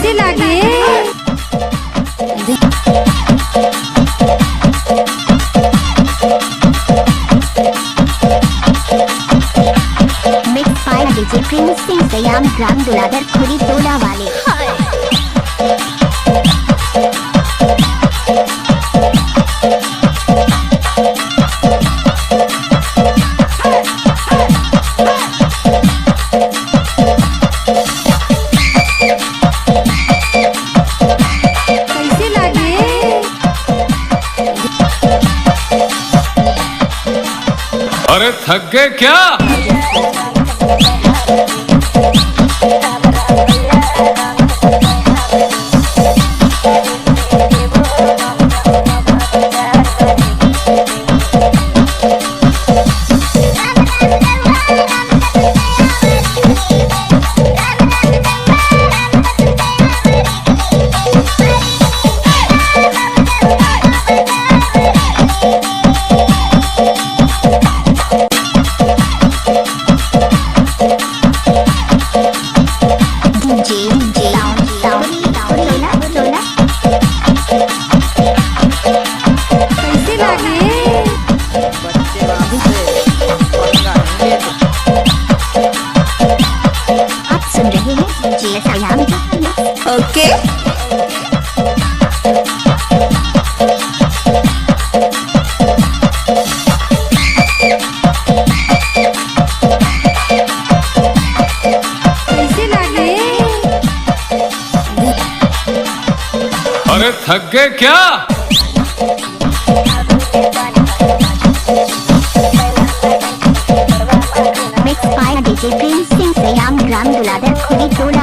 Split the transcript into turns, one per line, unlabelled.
कैसे लगे?
Mix by DJ Prince Singh Sayam ग्राम दुलाधर खुरी टोला वाले।
कैसे लगे?
अरे थक गए क्या?
कैसे लगे?
आप सुन रहे हैं डीजे सयाम का
ओके। कैसे लगे?
अरे थक गए क्या?
Mix by DJ Prince Singh Sayam ग्राम दुलाधर खुरी टोला।